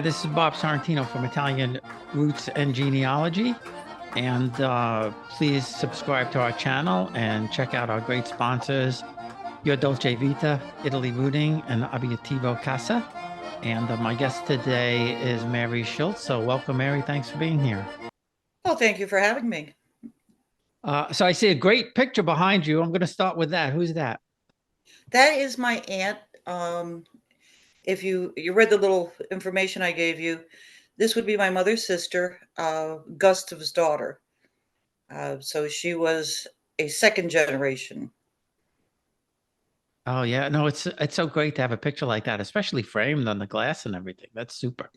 this is Bob Sorrentino from Italian Roots and Genealogy. And please subscribe to our channel and check out our great sponsors, Your Dolce Vita, Italy Rooting, and Abiativo Casa. And my guest today is Mary Schultz. So welcome, Mary. Thanks for being here. Oh, thank you for having me. So I see a great picture behind you. I'm going to start with that. Who's that? That is my aunt. If you read the little information I gave you, this would be my mother's sister, Gustav's daughter. So she was a second generation. Oh yeah, no, it's so great to have a picture like that, especially framed on the glass and everything. That's super.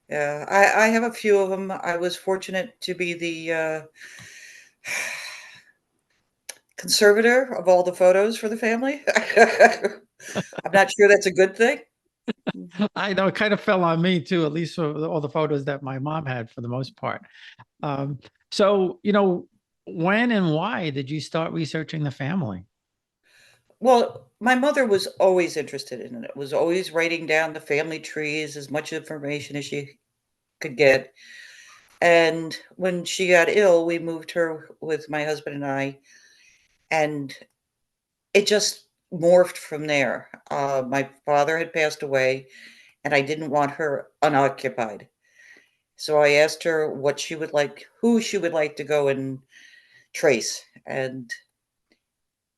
Yeah, I have a few of them. I was fortunate to be the conservator of all the photos for the family. I'm not sure that's a good thing. I know it kind of fell on me too, at least for all the photos that my mom had for the most part. Um, so, when and why did you start researching the family? Well, my mother was always interested in it, was always writing down the family trees, as much information as she could get. And when she got ill, we moved her with my husband and I, and it just morphed from there. My father had passed away, and I didn't want her unoccupied. So I asked her what she would like, who she would like to go and trace, and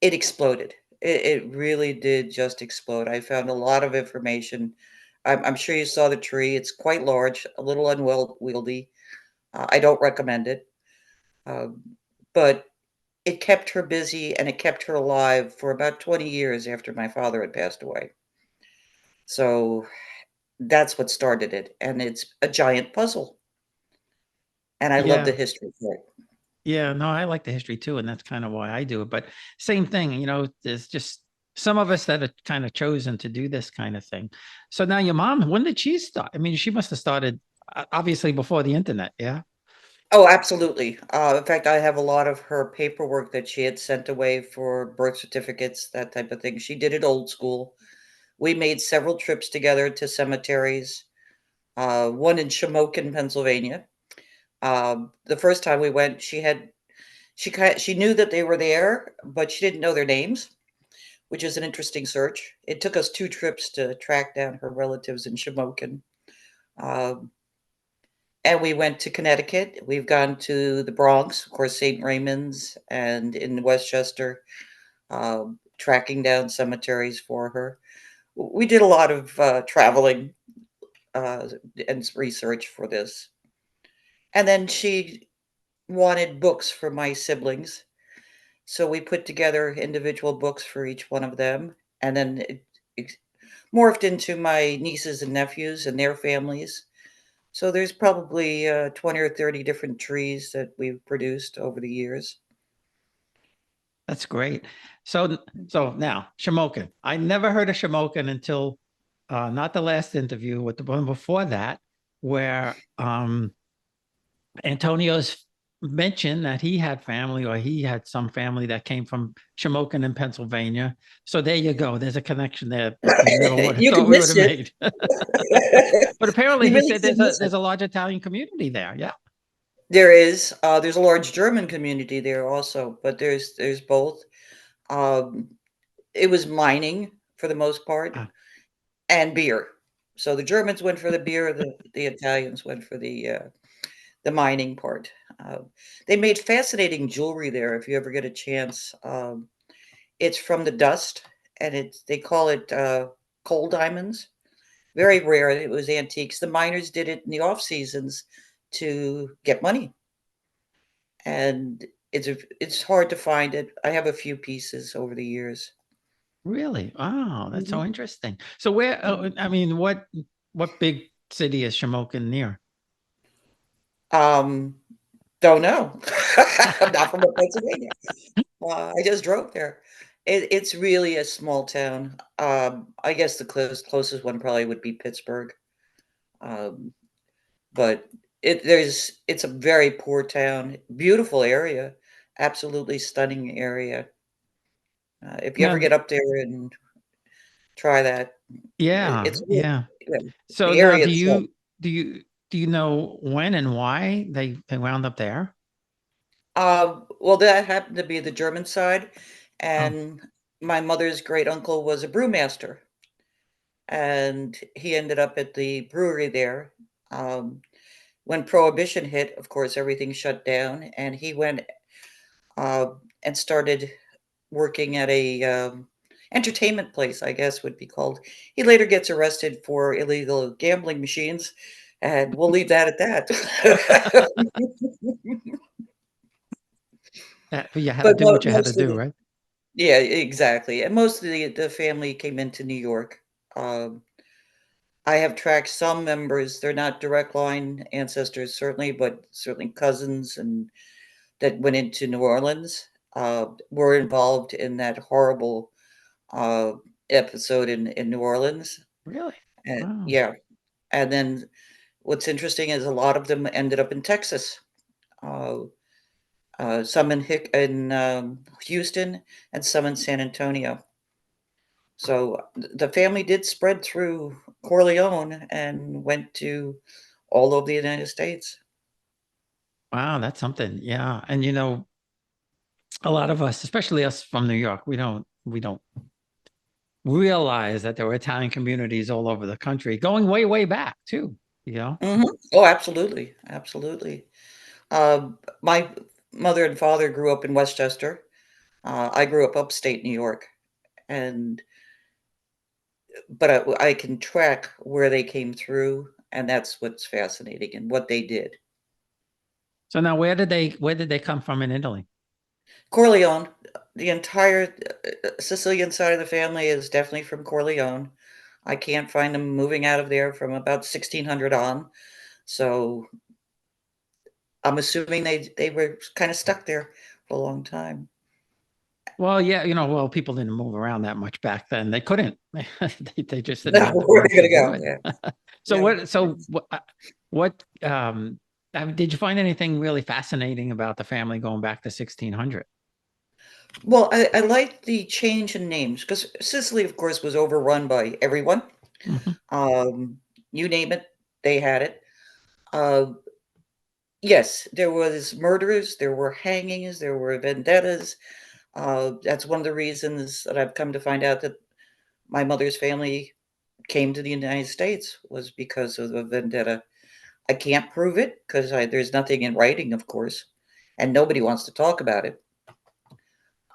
it exploded. It really did just explode. I found a lot of information. I'm sure you saw the tree. It's quite large, a little unwieldy. I don't recommend it. Um, but it kept her busy and it kept her alive for about 20 years after my father had passed away. So that's what started it. And it's a giant puzzle. And I love the Yeah. history for it. Yeah, no, I like the history too, and that's kind of why I do it. But same thing, there's just some of us that are kind of chosen to do this kind of thing. So now your mom, when did she start? I mean, she must have started obviously before the internet, yeah? Oh, absolutely. In fact, I have a lot of her paperwork that she had sent away for birth certificates, that type of thing. She did it old school. We made several trips together to cemeteries, one in Shemokin, Pennsylvania. The first time we went, she knew that they were there, but she didn't know their names, which is an interesting search. It took us 2 trips to track down her relatives in Shemokin. Um, and we went to Connecticut. We've gone to the Bronx, of course, St. Raymond's, and in Westchester, tracking down cemeteries for her. We did a lot of traveling uh, and research for this. And then she wanted books for my siblings. So we put together individual books for each one of them. And then it morphed into my nieces and nephews and their families. So there's probably 20 or 30 different trees that we've produced over the years. That's great. So now Shemokin. I never heard of Shemokin until not the last interview, with the one before that, where Antonio's mentioned that he had family, or he had some family that came from Shamokin in Pennsylvania. So there you go. There's a connection there that we never would have You thought can we would miss have it. made. But apparently You he really said can there's a miss it. there's a large Italian community there. Yeah. There's a large German community there also, but there's both. Um, it was mining for the most part Ah, and beer. So the Germans went for the beer, the Italians went for the mining part. Uh, they made fascinating jewelry there if you ever get a chance. It's from the dust, and they call it coal diamonds. Very rare. It was antiques. The miners did it in the off seasons to get money, and it's hard to find it. I have a few pieces over the years. really? Oh, that's so Mhm. interesting. So where, I mean, what big city is Shamokin near? Um, don't know. I'm not from Pennsylvania. I just drove there. It's really a small town. I guess the closest one probably would be Pittsburgh. Um, but it's a very poor town, beautiful area, absolutely stunning area. If you ever Now, get up there and try that, yeah, it's yeah. Yeah, So the now, area itself. do you do you know when and why they wound up there? Well, that happened to be the German side, Oh, and my mother's great uncle was a brewmaster, and he ended up at the brewery there. Um, when Prohibition hit, of course, everything shut down, and he went uh, and started working at a entertainment place, I guess would be called. He later gets arrested for illegal gambling machines, and we'll leave that at that. you had to But do what you had to most of do, the right? yeah, exactly, and most of the family came into New York. Um, I have tracked some members, they're not direct line ancestors certainly, but certainly cousins and that went into New Orleans, were involved in that horrible, uh, episode in New Orleans, Really? and Wow. yeah, and then what's interesting is a lot of them ended up in Texas, uh, some in Houston and some in San Antonio. So the family did spread through Corleone and went to all over the United States. Wow, that's something. Yeah. And a lot of us, especially us from New York, we don't realize that there were Italian communities all over the country, going way, way back too, you know? Mhm. Oh, absolutely, absolutely. My mother and father grew up in Westchester. I grew up upstate New York, and but I can track where they came through, and that's what's fascinating and what they did. So now where did they come from in Italy? Corleone, the entire Sicilian side of the family is definitely from Corleone. I can't find them moving out of there from about 1600 on. So I'm assuming they were kind of stuck there for a long time. Well, yeah, well, people didn't move around that much back then. They couldn't. They just didn't Now have the where are means they to going to do go? it. Yeah, So yeah. what? So what? I mean, did you find anything really fascinating about the family going back to 1600? Well, I like the change in names because Sicily, of course, was overrun by everyone. Mhm. Um, you name it, they had it. Uh, yes, there was murders, there were hangings, there were vendettas. That's one of the reasons that I've come to find out that my mother's family came to the United States was because of the vendetta. I can't prove it because there's nothing in writing, of course, and nobody wants to talk about it.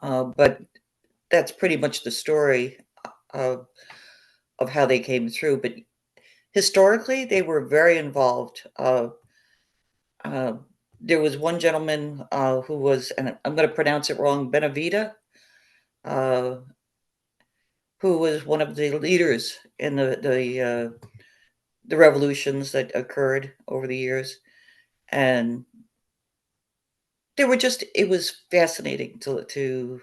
But that's pretty much the story of of how they came through. But historically, they were very involved. Uh, there was one gentleman who was, and I'm going to pronounce it wrong, Benavita, uh, who was one of the leaders in the revolutions that occurred over the years, and it was fascinating to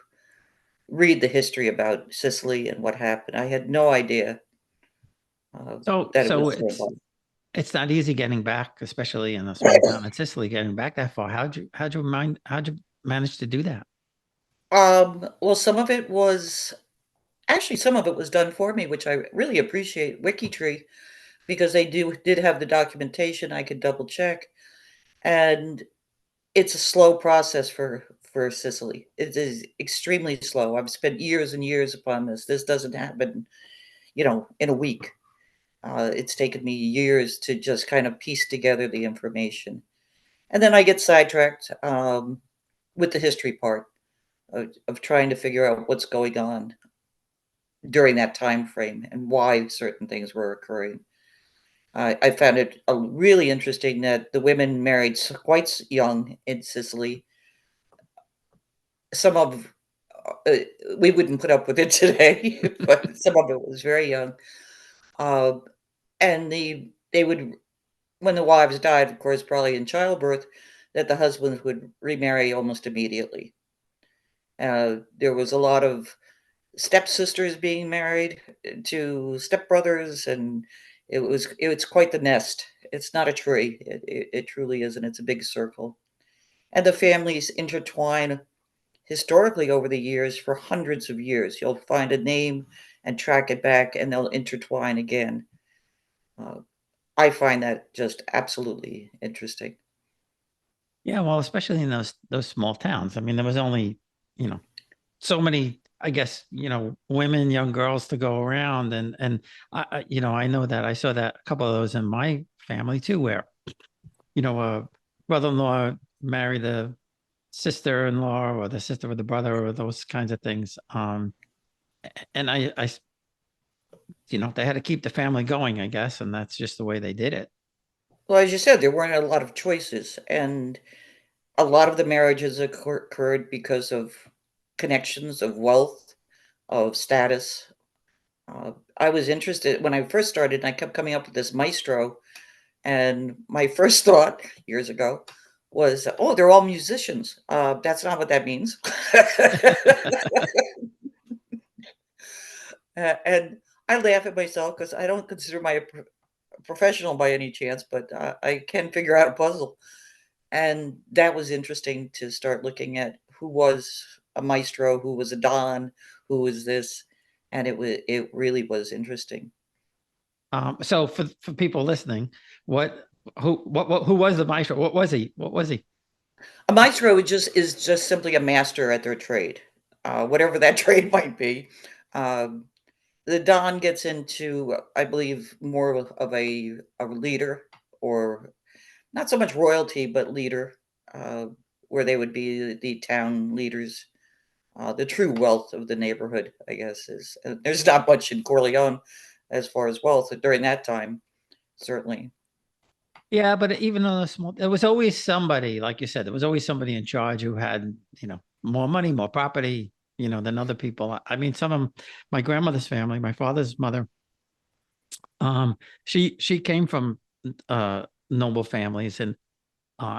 read the history about Sicily and what happened. I had no idea So that it so was so it's involved. it's not easy getting back, especially in a small town in Sicily, getting back that far. How'd you manage to do that? Well, some of it was actually some of it was done for me, which I really appreciate WikiTree because they did have the documentation I could double check, and it's a slow process for Sicily. It is extremely slow. I've spent years and years upon this. This doesn't happen, in a week. It's taken me years to just kind of piece together the information. And then I get sidetracked with the history part of trying to figure out what's going on during that time frame and why certain things were occurring. I found it really interesting that the women married quite young in Sicily. Some of uh, we wouldn't put up with it today, but some of it was very young. Uh, and they would when the wives died, of course, probably in childbirth, that the husbands would remarry almost immediately. There was a lot of stepsisters being married to stepbrothers, and it's quite the nest. It's not a tree. It truly isn't. It's a big circle, and the families intertwine historically over the years for hundreds of years. You'll find a name and track it back, and they'll intertwine again. I find that just absolutely interesting. Yeah, well, especially in those small towns. I mean, there was only, you know, so many, I guess, women, young girls to go around, and I know that I saw that a couple of those in my family too, where a brother-in-law married the sister-in-law or the sister of the brother or those kinds of things. And they had to keep the family going, I guess, and that's just the way they did it. Well, as you said, there weren't a lot of choices, and a lot of the marriages occurred because of connections, of wealth, of status. I was interested when I first started, and I kept coming up with this maestro, and my first thought years ago was, "Oh, they're all musicians." That's not what that means. And I laugh at myself because I don't consider my professional by any chance, but I can figure out a puzzle. And that was interesting to start looking at who was a maestro, who was a don, who was this, and it really was interesting. So for people listening, who was the maestro? What was he? What was he? A maestro is just simply a master at their trade, whatever that trade might be. Um, the don gets into, I believe, more of a leader, or not so much royalty, but leader, uh, where they would be the town leaders. The true wealth of the neighborhood, I guess, is there's not much in Corleone as far as wealth during that time, certainly. Yeah, but even on a small, there was always somebody, like you said, there was always somebody in charge who had, more money, more property, than other people. I mean, some of my grandmother's family, my father's mother, she came from noble families, and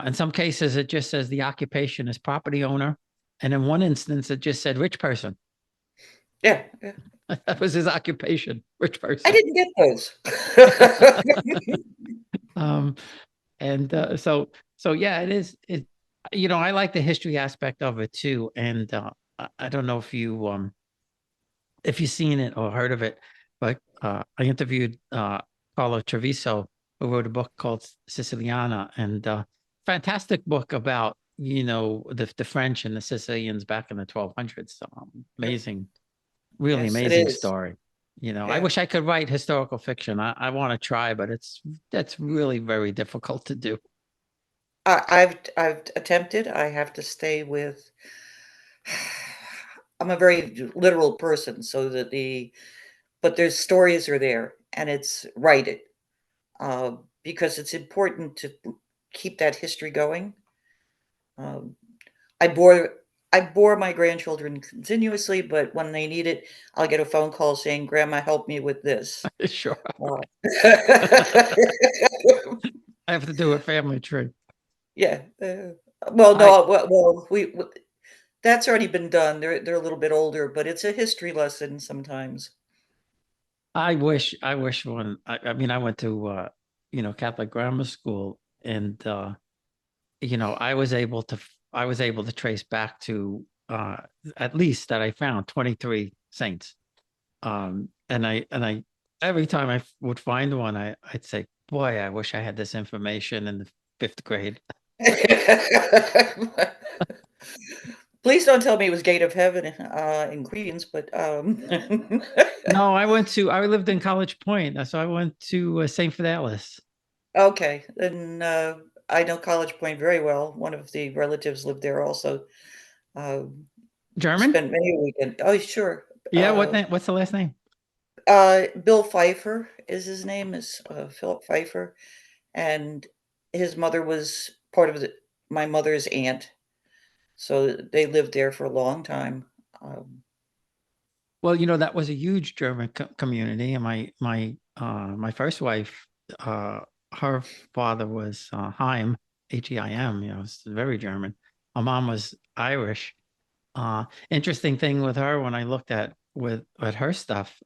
in some cases it just says the occupation is property owner, and in one instance it just said rich person. Yeah, yeah. That was his occupation, rich I person. didn't get those. Um, and so yeah, it is. I like the history aspect of it too. And I don't know if you've seen it or heard of it, but I interviewed Carlo Treviso, who wrote a book called Siciliana, and fantastic book about the French and the Sicilians back in the 1200s. Amazing, really Yes, it amazing is. story. I Yeah. wish I could write historical fiction. I want to try, but that's really very difficult to do. I've attempted. I have to stay with I'm a very literal person, so that but there's stories are there, and it's write it, because it's important to keep that history going. Um, I bore I bore my grandchildren continuously, but when they need it, I'll get a phone call saying, "Grandma, help me with this." Sure. Uh, I have to do a family tree. yeah. Well, I no, well, that's already been done. They're a little bit older, but it's a history lesson sometimes. I wish when I mean I went to Catholic grammar school, and I was able to trace back to at least that I found 23 saints. And I every time would find one, I'd say, boy, I wish I had this information in the fifth grade. Please don't tell me it was Gate of Heaven, in Queens, but, No, I lived in College Point, so I went to St. Fidelis. okay, then, I know College Point very well. One of the relatives lived there also. Um, German? spent many a weekend. Oh, sure. Yeah, what's the last name? Bill Pfeiffer is his name, is, Philip Pfeiffer, and his mother was part of my mother's aunt, so they lived there for a long time. Um, Well, that was a huge German community, and my first wife, uh, her father was Heim, it's very German. My mom was Irish. Interesting thing with her when I looked at her stuff,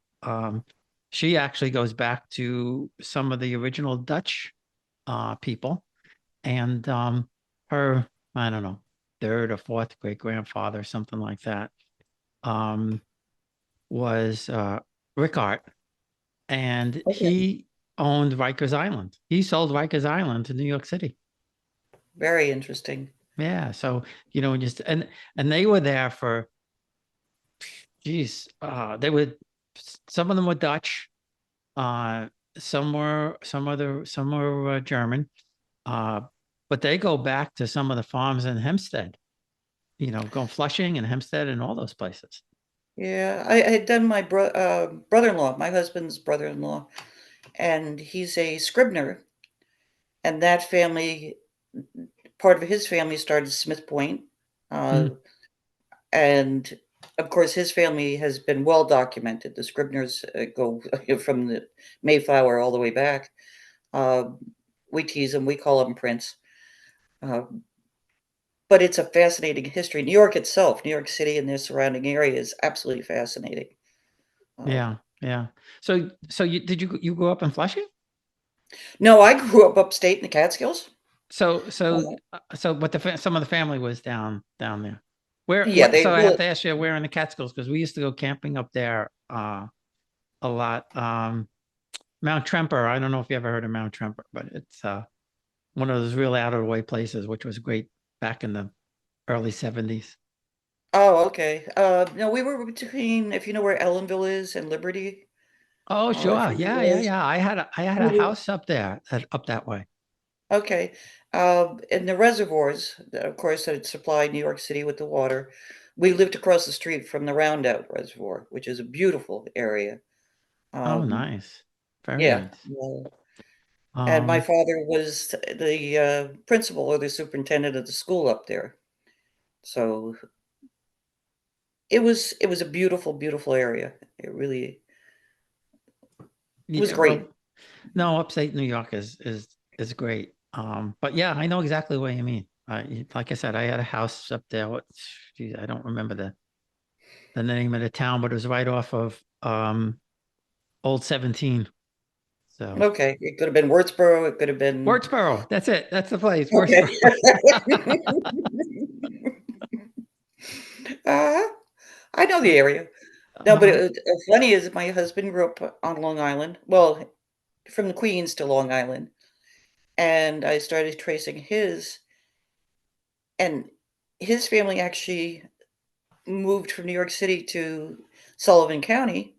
she actually goes back to some of the original Dutch people, and her, I don't know, third or fourth great grandfather, something like that. Um, was Rickard, and okay. owned Rikers Island. He sold Rikers Island to New York City. Very interesting. Yeah. So, just and they were there for, geez, some of them were Dutch, uh, some were German, uh, but they go back to some of the farms in Hempstead, go Flushing and Hempstead and all those places. Yeah, I had done my brother-in-law, my husband's brother-in-law, and he's a Scribner, and that family, part of his family started Smith Point, uh, Mm, and of course his family has been well documented. The Scribners go from the Mayflower all the way back. Uh, we tease them, we call them Prince. Uh, but it's a fascinating history. New York itself, New York City and their surrounding area is absolutely fascinating. Uh, yeah, yeah. So you grew up in Flushing? no, I grew up upstate in the Catskills. So so Uh, but some of the family was down there. Where yeah, what? they So I have well, to ask you, where in the Catskills? Because we used to go camping up there a lot. Mount Tremper. I don't know if you ever heard of Mount Tremper, but it's one of those real out of the way places, which was great back in the early 70s. oh, okay. No, we were between, if you know where Ellenville is and Liberty, Oh, if sure. you Yeah, know yeah, those. yeah. I had a We house up there, up that way. Okay. In the reservoirs, of course, that supplied New York City with the water. We lived across the street from the Roundout Reservoir, which is a beautiful area. Oh, Um, nice. Very yeah. nice. And my Um, father was the principal or the superintendent of the school up there. So it was a beautiful, beautiful area. It really was yeah, great. well, no, upstate New York is great. But yeah, I know exactly what you mean. Like I said, I had a house up there. Geez, I don't remember the name of the town, but it was right off of Old 17. So Okay, it could have been Wurtsboro. It could have been Wurtsboro, that's it. That's the place. okay. Wurtsboro. uh, I know the area. No, but Uh, funny is my husband grew up on Long Island. Well, from the Queens to Long Island, and I started tracing and his family actually moved from New York City to Sullivan County.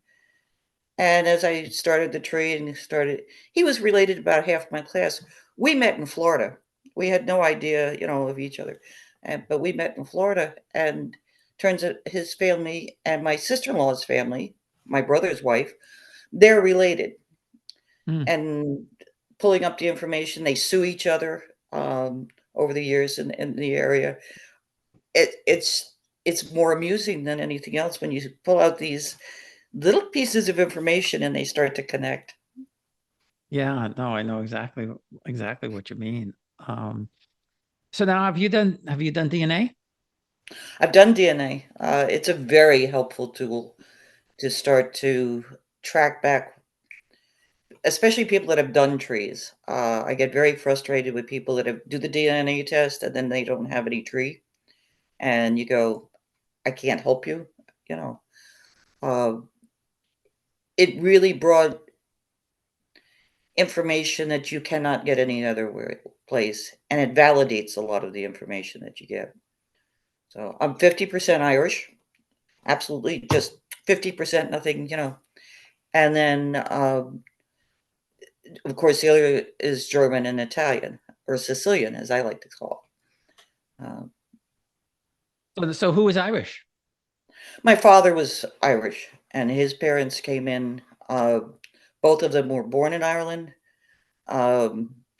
And as I started the trade and he was related to about half my class. We met in Florida. We had no idea, of each other. But we met in Florida, and turns out his family and my sister-in-law's family, my brother's wife, they're related. hmm. And pulling up the information, they sue each other over the years in the area. It's more amusing than anything else when you pull out these little pieces of information and they start to connect. Yeah, no, I know exactly what you mean. So now have you done DNA? I've done DNA. It's a very helpful tool to start to track back, especially people that have done trees. I get very frustrated with people that do the DNA test and then they don't have any tree, and you go, "I can't help you." You know, uh, it really brought information that you cannot get any other place, and it validates a lot of the information that you get. So I'm 50% Irish, absolutely, just 50%, nothing. And then, of course, the other is German and Italian, or Sicilian, as I like to call it. So who is Irish? My father was Irish, and his parents came in. Both of them were born in Ireland.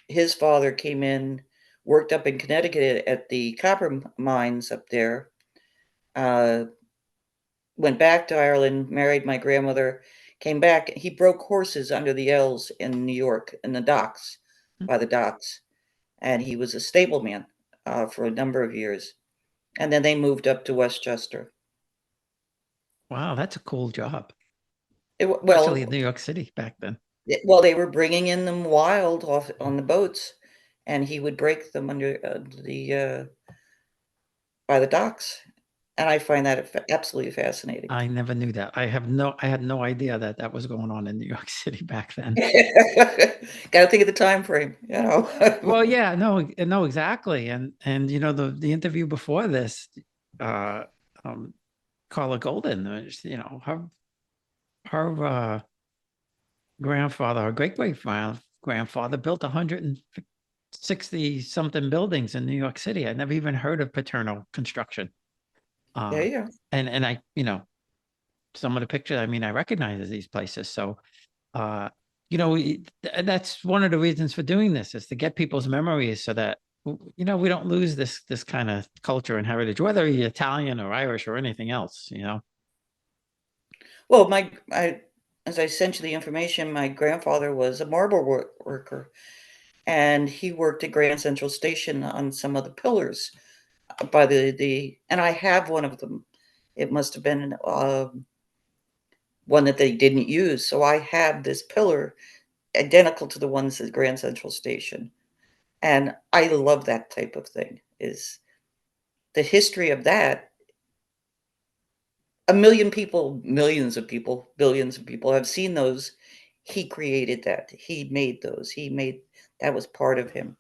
His father came in, worked up in Connecticut at the copper mines up there. Uh, Went back to Ireland, married my grandmother, came back. He broke horses under the L's in New York in the docks, by the docks, and he was a stableman for a number of years. And then they moved up to Westchester. Wow, that's a cool job, especially in Well, New York City back then. well, they were bringing in them wild off on the boats, and he would break them under the by the docks. And I find that absolutely fascinating. I never knew that. I had no idea that that was going on in New York City back then. Gotta think of the time frame, you Well, know? yeah, no, exactly. And you know, the interview before this, uh, um, Carla Golden, you know, her grandfather, her great grandfather built 160 something buildings in New York City. I never even heard of paternal construction. Yeah, Uh, yeah. and I, you know, some of the pictures, I mean, I recognize these places. So, uh, you know, and that's one of the reasons for doing this, is to get people's memories so that, you know, we don't lose this kind of culture and heritage, whether you're Italian or Irish or anything else, you know. Well, as I sent you the information, my grandfather was a marble worker, and he worked at Grand Central Station on some of the pillars by and I have one of them. It must have been one that they didn't use. So I have this pillar identical to the ones at Grand Central Station. And I love that type of thing. Is the history of that, a million people, millions of people, billions of people have seen those. He created that. He made those. That was part of him.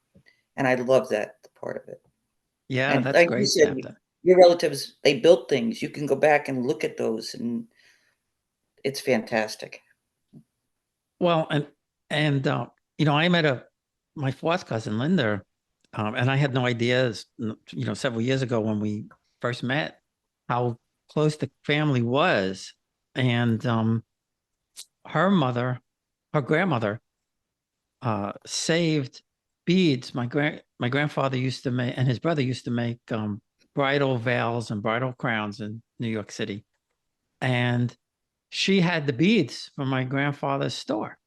And I love that part of it. Yeah, And that's like you great to said, have that. your relatives, they built things. You can go back and look at those, and it's fantastic. Well, and you know, I met my fourth cousin Linda, and I had no idea, you know, several years ago when we first met, how close the family was. And her mother, her grandmother, saved beads. My grandfather used to make, and his brother used to make bridal veils and bridal crowns in New York City. And she had the beads from my grandfather's store.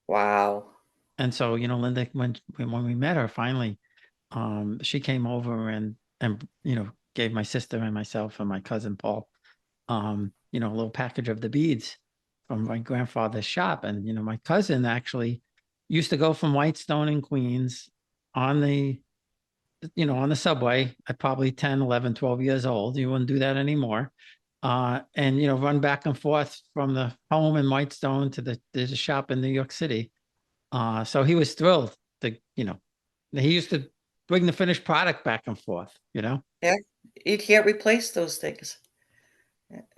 Wow. And so, you know, Linda, when we met her finally, she came over and you know, gave my sister and myself and my cousin Paul, you know, a little package of the beads from my grandfather's shop. And you know, my cousin actually used to go from Whitestone in Queens on the, you know, on the subway at probably 10, 11, 12 years old. You wouldn't do that anymore. And you know, run back and forth from the home in Whitestone to the shop in New York City. So he was thrilled to, you know, he used to bring the finished product back and forth, you know? Yeah. You can't replace those things.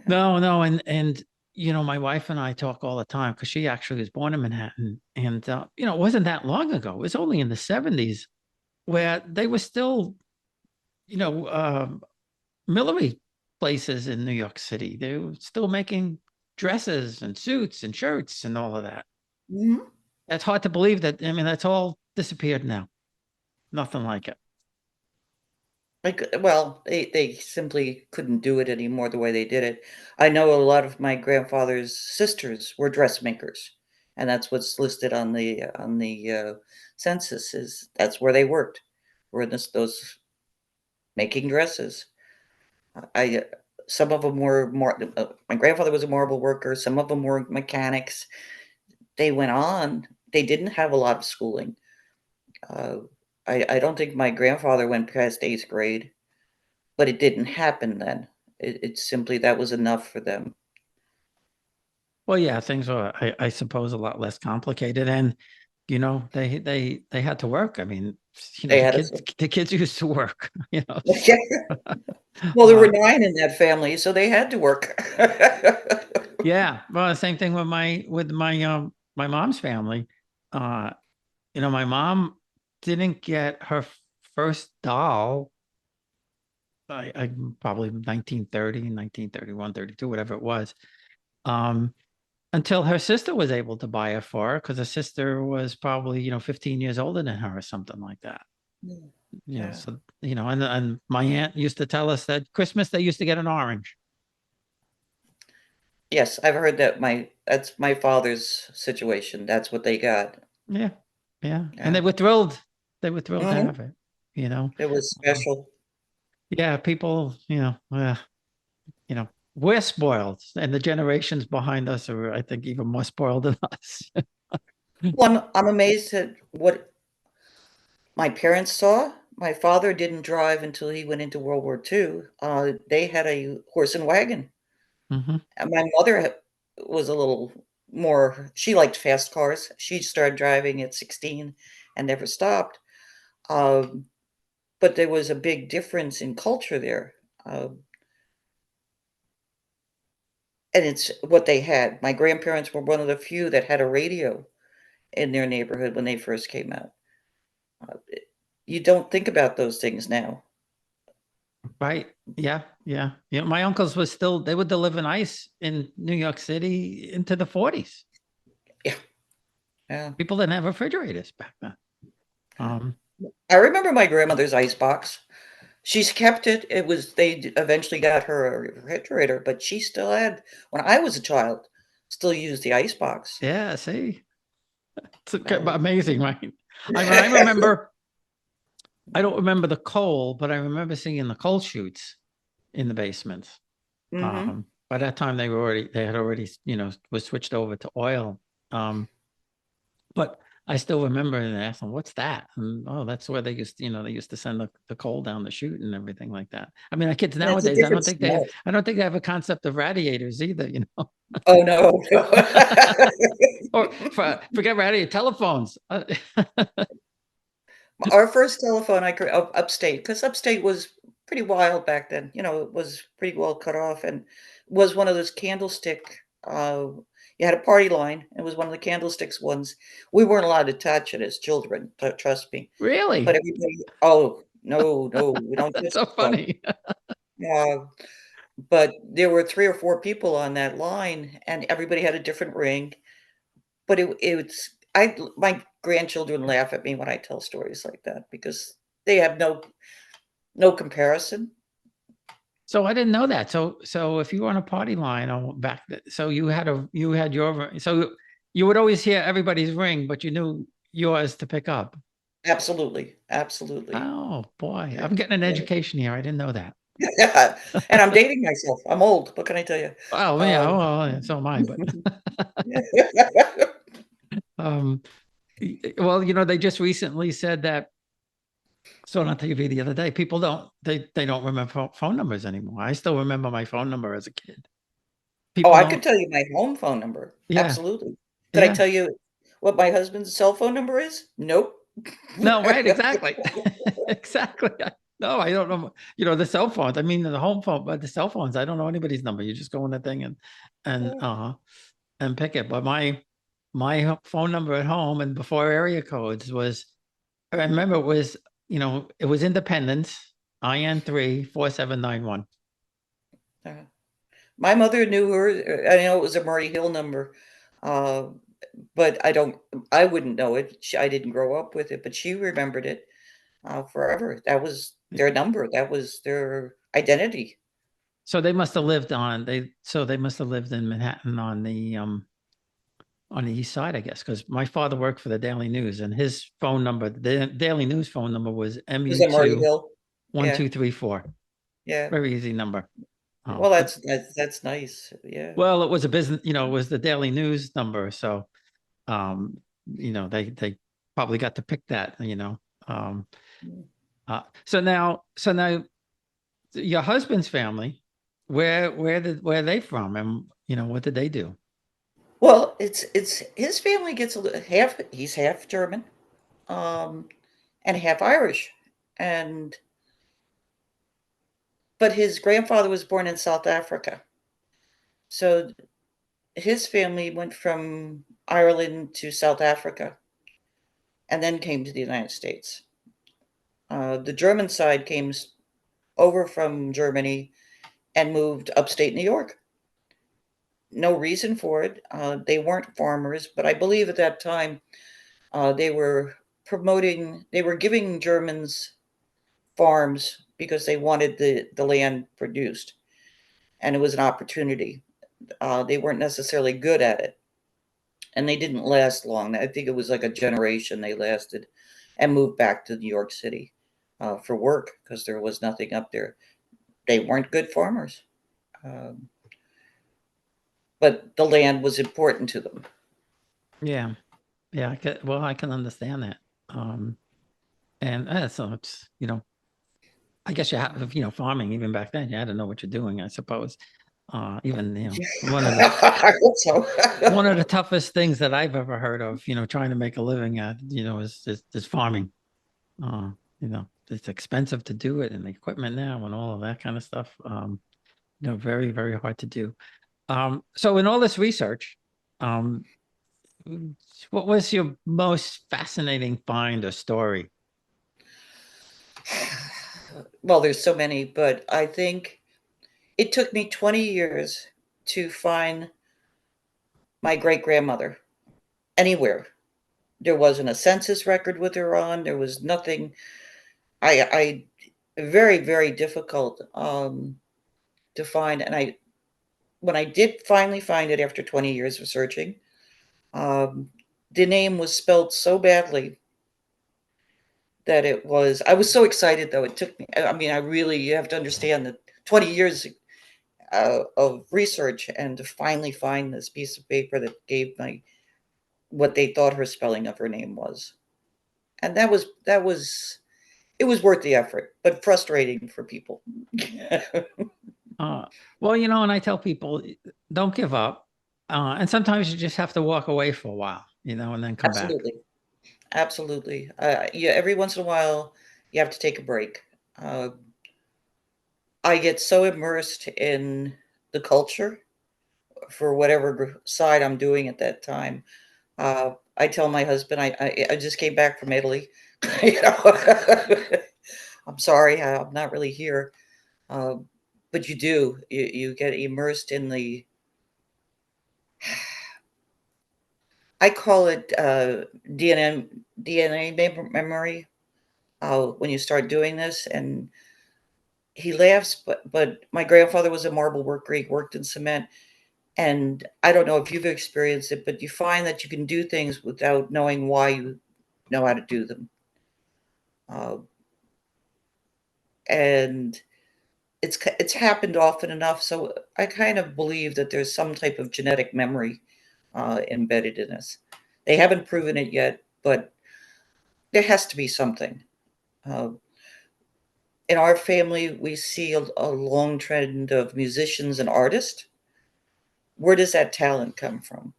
No, and you know, my wife and I talk all the time because she actually was born in Manhattan, and you know, it wasn't that long ago. It was only in the 70s where they were still, you know, millinery places in New York City. They were still making dresses and suits and shirts and all of that. Mhm. That's hard to believe that. I mean, that's all disappeared now. Nothing like it. Well, they simply couldn't do it anymore the way they did it. I know a lot of my grandfather's sisters were dressmakers, and that's what's listed on the census. Is that's where they worked, were in those making dresses. I Some of them were more. My grandfather was a marble worker. Some of them were mechanics. They went on. They didn't have a lot of schooling. Uh, I don't think my grandfather went past 8th grade. But it didn't happen then. It's simply that was enough for them. Well, yeah, things are, I suppose, a lot less complicated, and you know, they had to work. I mean, you know, They had us. the kids used to work, you know. Well, there were Uh, 9 in that family, so they had to work. yeah, well, the same thing with my mom's family. Uh, you know, my mom didn't get her first doll. I probably 1930, 1931, 32, whatever it was. Um, until her sister was able to buy it for her because her sister was probably, you know, 15 years older than her or something like that. Mm, You know, yeah. so, you know, and my aunt used to tell us that Christmas they used to get an orange. Yes, I've heard that that's my father's situation. That's what they got. Yeah. Yeah. And Yeah. they were thrilled to Mhm. have it, you know. It was Um, special. yeah, people, you know, we're spoiled and the generations behind us are, I think, even more spoiled than us. Well, I'm amazed at what my parents saw. My father didn't drive until he went into World War II. They had a horse and wagon. Hmm. And my mother was a little more, she liked fast cars. She started driving at 16 and never stopped. Um, but there was a big difference in culture there. And it's what they had. My grandparents were one of the few that had a radio in their neighborhood when they first came out. You don't think about those things now. Right. Yeah. Yeah. Yeah. My uncles was still, they would deliver ice in New York City into the 40s. Yeah, yeah. People didn't have refrigerators back then. Um, I remember my grandmother's ice box. She's kept it. It was they eventually got her a refrigerator, but she still had, when I was a child, still used the ice box. yeah. See, it's Uh, amazing, right? I remember, I don't remember the coal, but I remember seeing the coal chutes in the basements. mhm. By that time they had already, was switched over to oil. But I still remember and asked them, what's that? And oh, that's where they they used to send the coal down the chute and everything like that. I mean, the kids And it's a nowadays, different smell. I don't think they have a concept of radiators either, Oh, no, no. or forget radiator telephones. Our first telephone I could upstate, because upstate was pretty wild back then, it was pretty well cut off and was one of those candlestick, you had a party line, it was one of the candlesticks ones. We weren't allowed to touch it as children, trust me, but Really? everybody, "Oh, no, no, we don't That's touch so this stuff." funny. Yeah, but there were 3 or 4 people on that line, and everybody had a different ring, but it's my grandchildren laugh at me when I tell stories like that because they have no comparison. So I didn't know that. So if you were on a party line so you had so you would always hear everybody's ring, but you knew yours to pick up. Absolutely, absolutely. Oh boy, Yeah, I'm getting an yeah. education here. I didn't know that. And I'm dating myself. I'm old, what can I tell you? Oh yeah, Um, well, yeah, so am I, but um well, they just recently said that so on TV the other day, people they don't remember phone numbers anymore. I still remember my phone number as a kid. Oh, People I can don't, tell you my home phone number. yeah, Absolutely. Could I yeah. tell you what my husband's cell phone number is? Nope. No, right, exactly. Exactly. No, I don't know. The cell phones. I mean, the home phone, but the cell phones, I don't know anybody's number. You just go in the thing and and pick it. But my phone number at home and before area codes was, I remember it was Independence, IN3 4791. Uh, my mother knew her. I know it was a Murray Hill number, uh, but I wouldn't know it. I didn't grow up with it, but she remembered it forever. That was their number. That was their identity. So they must have lived they must have lived in Manhattan on the east side, I guess, because my father worked for the Daily News and his phone number, the Daily News phone number was Was it Murray MU2 Hill? Yeah, 1234. yeah. Very easy number. Well, But that's nice. Yeah. well, it was a business, it was the Daily News number. So they probably got to pick that. Um Mm. so now your husband's family, where are they from? And what did they do? Well, it's his family gets half. He's half German, um, and half Irish, and but his grandfather was born in South Africa, so his family went from Ireland to South Africa, and then came to the United States. The German side came over from Germany and moved upstate New York. No reason for it. They weren't farmers, but I believe at that time they were they were giving Germans farms because they wanted the land produced, and it was an opportunity. They weren't necessarily good at it, and they didn't last long. I think it was like a generation they lasted, and moved back to New York City for work because there was nothing up there. They weren't good farmers, um, but the land was important to them. Yeah. Yeah, I can understand that. Um, And so it's, I guess you have, farming even back then, you had to know what you're doing, I suppose. Even, one of the I hope so. one of the toughest things that I've ever heard of, trying to make a living at, is farming. Uh, it's expensive to do it, and the equipment now and all of that kind of stuff. Very, very hard to do. So in all this research, um, what was your most fascinating find or story? Well, there's so many, but I think it took me 20 years to find my great grandmother anywhere. There wasn't a census record with her on. There was nothing. I very, very difficult to find. And when I did finally find it after 20 years of searching, um, the name was spelled so badly that I was so excited though. It took me, I mean, you have to understand that 20 years of research and to finally find this piece of paper that gave my what they thought her spelling of her name was. And it was worth the effort, but frustrating for people. Uh, well, and I tell people, don't give up. And sometimes you just have to walk away for a while, and then come back. Absolutely. Absolutely. Yeah, every once in a while, you have to take a break. Uh, I get so immersed in the culture for whatever side I'm doing at that time. I tell my husband I just came back from Italy. you know, I'm sorry, I'm not really here. Uh, but you get immersed in the. I call it DNA memory. When you start doing this, and he laughs, but my grandfather was a marble worker. He worked in cement, and I don't know if you've experienced it, but you find that you can do things without knowing why you know how to do them. Uh, and it's happened often enough, so I kind of believe that there's some type of genetic memory embedded in us. They haven't proven it yet, but there has to be something. Uh, in our family, we see a long trend of musicians and artists. Where does that talent come from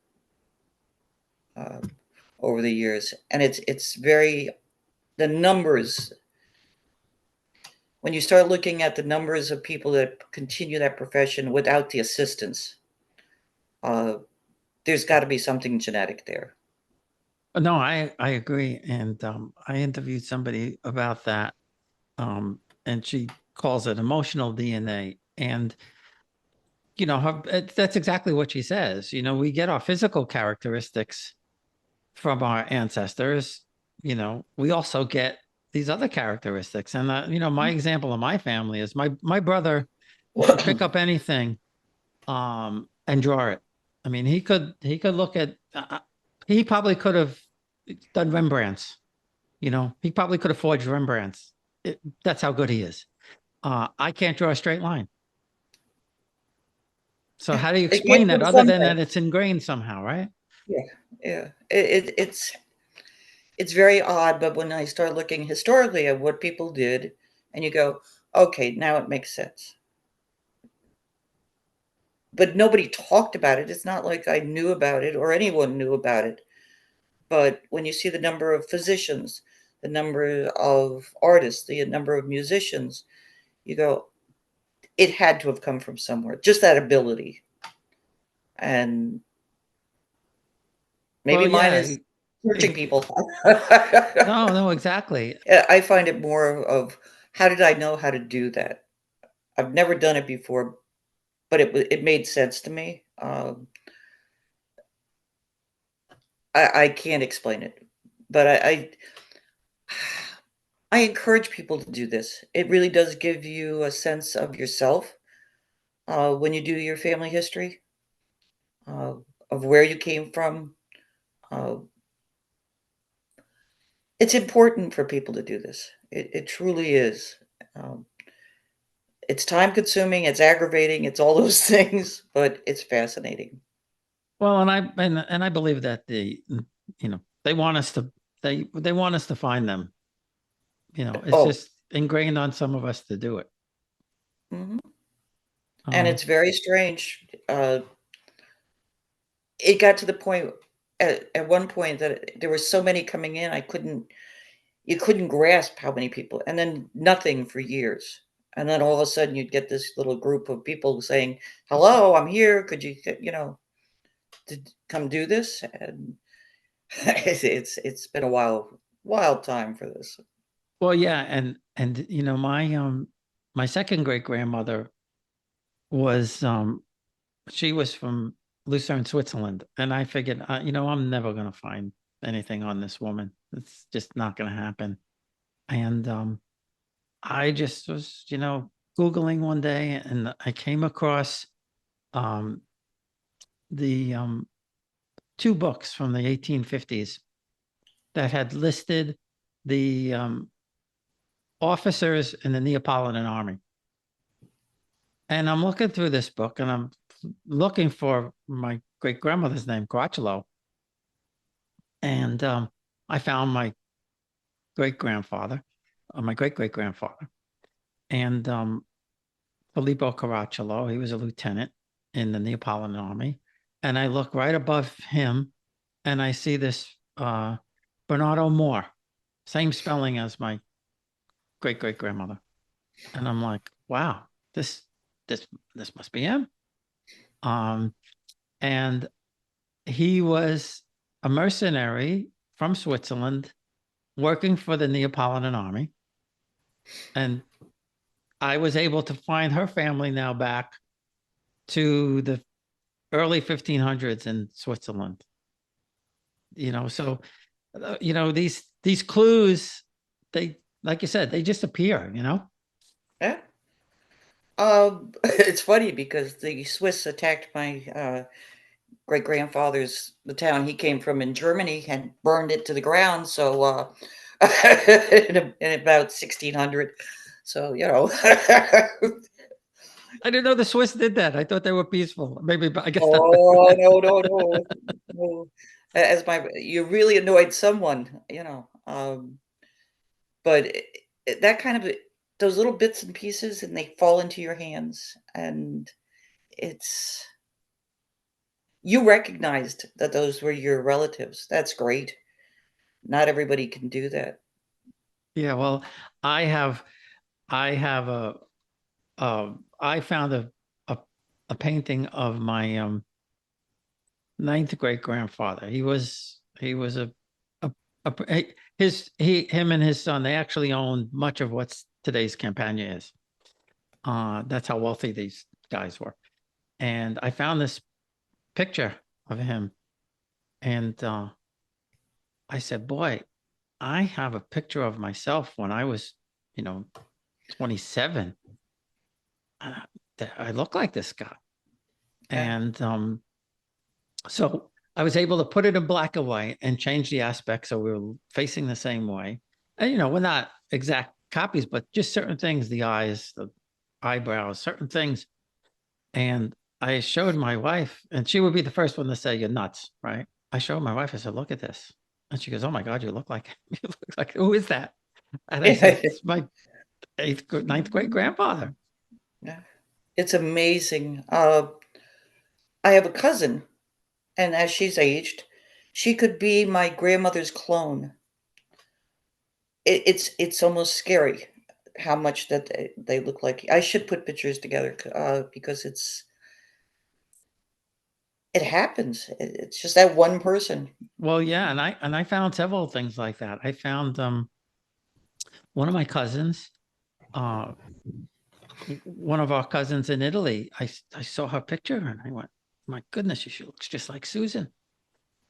over the years? And it's very the numbers when you start looking at the numbers of people that continue that profession without the assistance, uh, there's got to be something genetic there. No, I agree. And I interviewed somebody about that. And she calls it emotional DNA. And that's exactly what she says. We get our physical characteristics from our ancestors. We also get these other characteristics. And my example of my family is my brother could pick up anything and draw it. I mean, he could look at he probably could have done Rembrandts. He probably could have forged Rembrandts. That's how good he is. I can't draw a straight line. So how do you It came explain that from other than somewhere. that it's ingrained somehow, right? Yeah, yeah. It's very odd, but when I start looking historically at what people did, and you go, okay, now it makes sense. But nobody talked about it. It's not like I knew about it or anyone knew about it. But when you see the number of physicians, the number of artists, the number of musicians, you go, it had to have come from somewhere. Just that ability. And maybe Well, mine yeah. is searching people. No, no, exactly. I find it more of how did I know how to do that? I've never done it before, but it made sense to me. I can't explain it, but I encourage people to do this. It really does give you a sense of yourself when you do your family history, uh, of where you came from. Uh, it's important for people to do this. It truly is. Um, it's time consuming, it's aggravating, it's all those things, but it's fascinating. Well, and I believe that they want us to find them. It's Oh, just ingrained on some of us to do it. mhm. And Um, it's very strange. It got to the point at one point that there were so many coming in, you couldn't grasp how many people, and then nothing for years. And then all of a sudden you'd get this little group of people saying, "Hello, I'm here. Could you, come do this?" And it's been a wild time for this. well, yeah, and my second great grandmother was she was from Lucerne, Switzerland, and I figured, I'm never going to find anything on this woman. It's just not going to happen. And I just was, Googling one day, and I came across um, the two books from the 1850s that had listed the officers in the Neapolitan army. And I'm looking through this book, and I'm looking for my great grandmother's name, Caracciolo. And I found my great grandfather, my great great grandfather, and Filippo Caracciolo. He was a lieutenant in the Neapolitan army. And I look right above him, and I see this Bernardo Moore, same spelling as my great great grandmother. And I'm like, wow, this this this must be him. Um, and he was a mercenary from Switzerland working for the Neapolitan army. And I was able to find her family now back to the early 1500s in Switzerland. So these clues, they, like you said, they just appear. Yeah. It's funny because the Swiss attacked my great-grandfather's the town he came from in Germany and burned it to the ground. So in about 1600. So I didn't know the Swiss did that. I thought they were peaceful. Maybe, but I guess not. oh no no no no. As you really annoyed someone, but that kind of those little bits and pieces, and they fall into your hands, and it's you recognized that those were your relatives. That's great. Not everybody can do that. Yeah, well, I have I found a a painting of my ninth great grandfather. He was him and his son, they actually owned much of what's today's Campania is. That's how wealthy these guys were. And I found this picture of him, and I said, boy, I have a picture of myself when I was, 27. Uh, I look like this guy. Yeah. And so I was able to put it in black and white and change the aspects so we were facing the same way. And we're not exact copies, but just certain things, the eyes, the eyebrows, certain things. And I showed my wife, and she would be the first one to say, "You're nuts," right? I showed my wife, I said, "Look at this." And she goes, "Oh my God, you look like you look like who is that?" And I said, "It's my ninth great grandfather." Yeah. It's amazing. I have a cousin, and as she's aged, she could be my grandmother's clone. It's almost scary how much that they look like. I should put pictures together because it happens. It's just that one person. Well, yeah, and I found several things like that. I found one of my cousins, uh, one of our cousins in Italy. I saw her picture and I went, "My goodness, she looks just like Susan."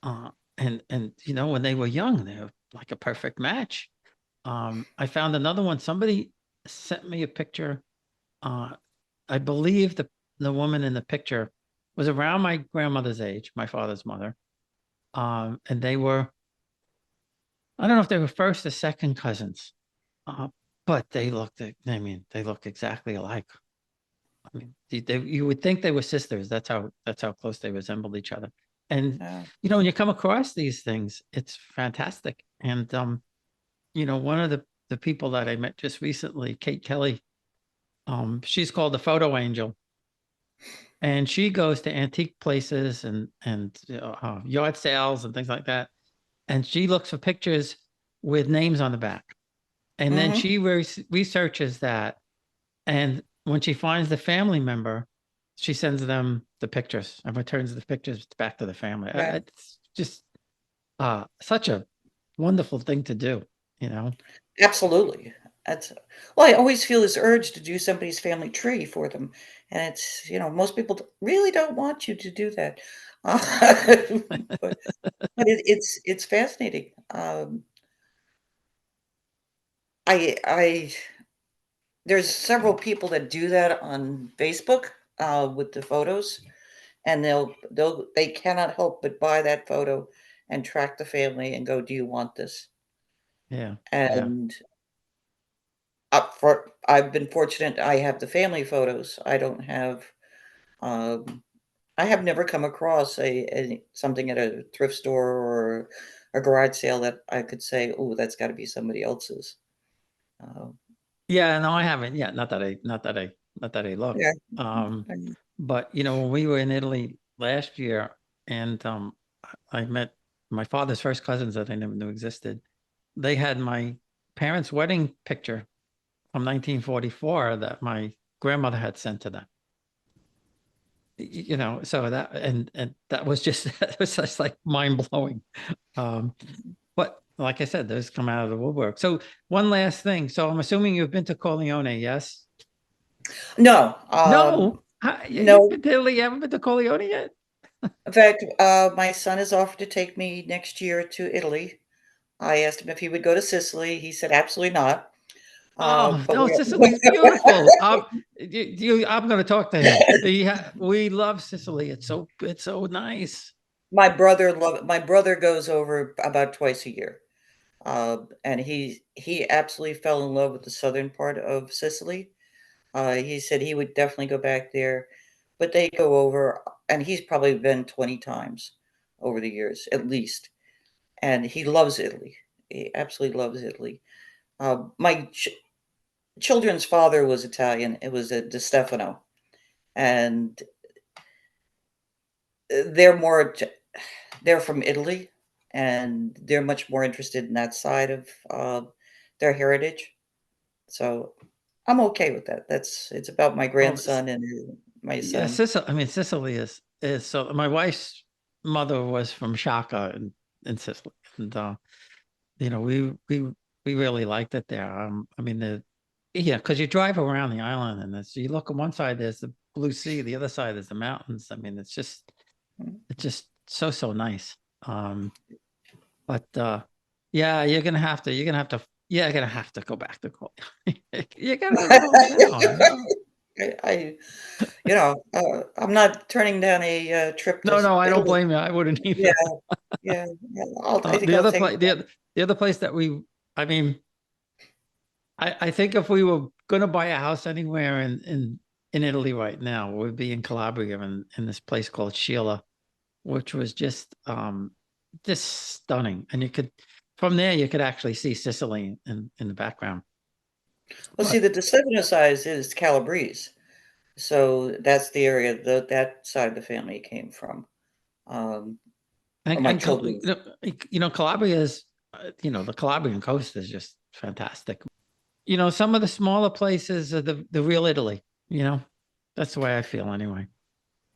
Uh, and when they were young, they were like a perfect match. I found another one. Somebody sent me a picture. Uh, I believe the woman in the picture was around my grandmother's age, my father's mother. And they were, I don't know if they were first or second cousins, uh, but they look exactly alike. I mean, you would think they were sisters. That's how close they resembled each other. And Uh, when you come across these things, it's fantastic. And one of the the people that I met just recently, Kate Kelly, she's called the photo angel, and she goes to antique places and yard sales and things like that, and she looks for pictures with names on the back, and then Hmm. she researches that, and when she finds the family member, she sends them the pictures and returns the pictures back to the family. Right. It's just such a wonderful thing to do, you know. Absolutely. That's well, I always feel this urge to do somebody's family tree for them, and it's most people really don't want you to do that, but it's fascinating. I there's several people that do that on Facebook with the photos, and they cannot help but buy that photo and track the family and go, "Do you want this?" Yeah, yeah. And I've been fortunate. I have the family photos. I don't have. Um, I have never come across a something at a thrift store or a garage sale that I could say, "Oh, that's got to be somebody else's." Uh, Yeah, no, I haven't. Yeah, not that I look. yeah. But when we were in Italy last year, and I met my father's first cousins that I never knew existed. They had my parents' wedding picture from 1944 that my grandmother had sent to them. So that and that was just that was just like mind blowing. But like I said, those come out of the woodwork. So one last thing. So I'm assuming you've been to Corleone, yes? No, No, you've no. been to Italy. You haven't been to Corleone yet? In fact, my son has offered to take me next year to Italy. I asked him if he would go to Sicily. He said absolutely not. Oh But no, we Sicily's beautiful. I'm going to talk to him. We love Sicily. It's so nice. my brother goes over about twice a year. And he absolutely fell in love with the southern part of Sicily. He said he would definitely go back there, but they go over, and he's probably been 20 times over the years, at least. And he loves Italy. He absolutely loves Italy. My children's father was Italian. It was a Di Stefano, and they're they're from Italy, and they're much more interested in that side of their heritage. So I'm okay with that. It's about my Oh, grandson and my yeah, son. Sicily. I mean, Sicily is so. My wife's mother was from Shaka in Sicily, and we really liked it there. I mean, yeah, because you drive around the island, and you look on one side, there's the blue sea, the other side is the mountains. I mean, Mm. it's just so nice. But yeah, you're gonna have to go back to Col. You gotta go to the hometown. I I'm not turning down a trip to No, I don't Italy. blame you. I wouldn't Yeah, either. yeah, yeah. I think The I'll other take place, the other place that I mean, I think if we were gonna buy a house anywhere in Italy right now, it would be in Calabria in this place called Sheila, which was just stunning. And from there you could actually see Sicily in the background. well, see, But the Di Stefano side is Calabrese, so that's the area that side of the family came from, um, or my and children's. Calabria is, the Calabrian coast is just fantastic. Some of the smaller places are the real Italy, you know. That's the way I feel anyway.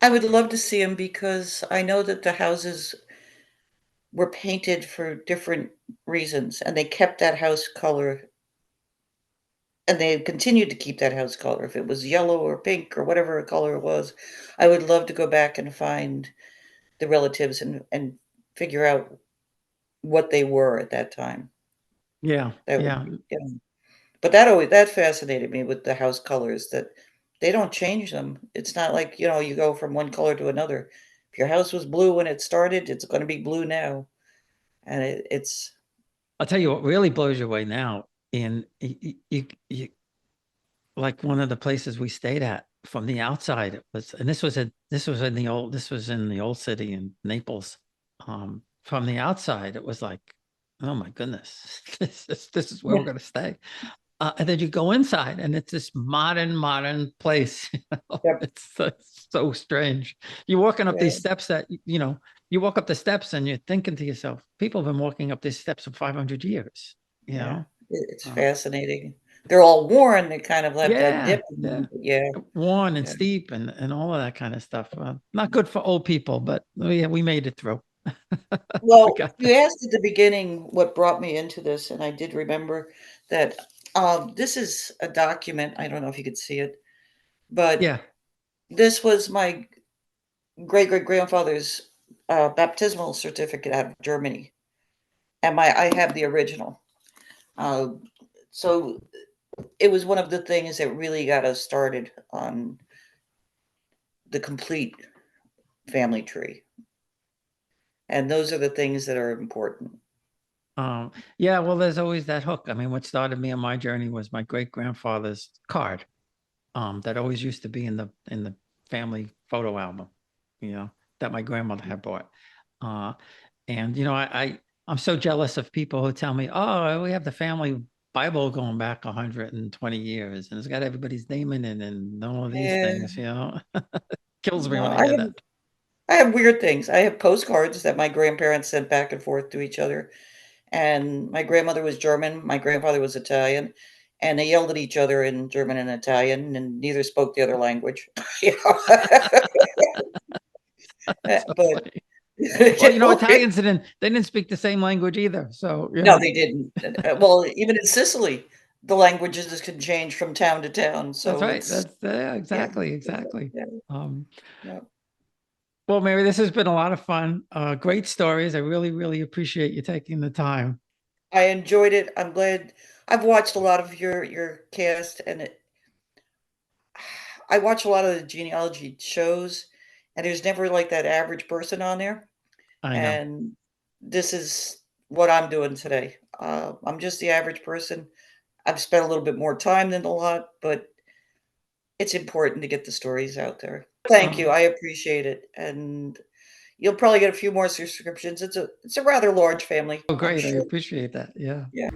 I would love to see them because I know that the houses were painted for different reasons, and they kept that house color, and they continued to keep that house color. If it was yellow or pink or whatever color it was, I would love to go back and find the relatives and figure out what they were at that time. Yeah, That would yeah. be, but that fascinated me with the house colors that they don't change them. It's not like, you go from one color to another. If your house was blue when it started, it's going to be blue now. And it's I'll tell you what really blows you away now. In you like one of the places we stayed at from the outside, it was, and this was in the old city in Naples. From the outside, it was like Oh my goodness, this is where we're going to stay. And then you go inside, and it's this modern place. Yep. It's so strange. You're walking up Yeah. these steps that you walk up the steps, and you're thinking to yourself, people have been walking up these steps for 500 years. You Yeah. know, It's uh, fascinating. They're all worn. They kind of have that yeah, dip in yeah, them. But yeah. worn and Yeah. steep, and all of that kind of stuff. Not good for old people, but yeah, we made it through. We Well, got you asked at the beginning what brought me into this, and I did remember that this is a document. I don't know if you could see it, but yeah. this was my great great grandfather's baptismal certificate out of Germany, and I have the original. Uh, so it was one of the things that really got us started on the complete family tree, and those are the things that are important. Yeah, well, there's always that hook. I mean, what started me on my journey was my great grandfather's card. That always used to be in the family photo album, that my grandmother had bought. Uh, and I'm so jealous of people who tell me, "Oh, we have the family Bible going back 120 years, and it's got everybody's name in it, and all of these Yeah, things." Kills me no, when I hear that. I have weird things. I have postcards that my grandparents sent back and forth to each other, and my grandmother was German, my grandfather was Italian, and they yelled at each other in German and Italian, and neither spoke the other language. You know? That's so But funny. Well, Italians they didn't speak the same language either. So, no, they didn't. Well, even in Sicily, the languages can change from town to town, that's so right. it's That's yeah, yeah, exactly. yeah, Um, yeah. well, Mary, this has been a lot of fun. Great stories. I really, really appreciate you taking the time. I enjoyed it. I'm glad I've watched a lot of your cast, and I watch a lot of the genealogy shows, and there's never like that average person on there. I know. And this is what I'm doing today. I'm just the average person. I've spent a little bit more time than a lot, but it's important to get the stories out there. Thank you. Um, I appreciate it. And you'll probably get a few more subscriptions. It's a rather large family, oh, I'm great. I sure. appreciate that. Yeah. Yeah.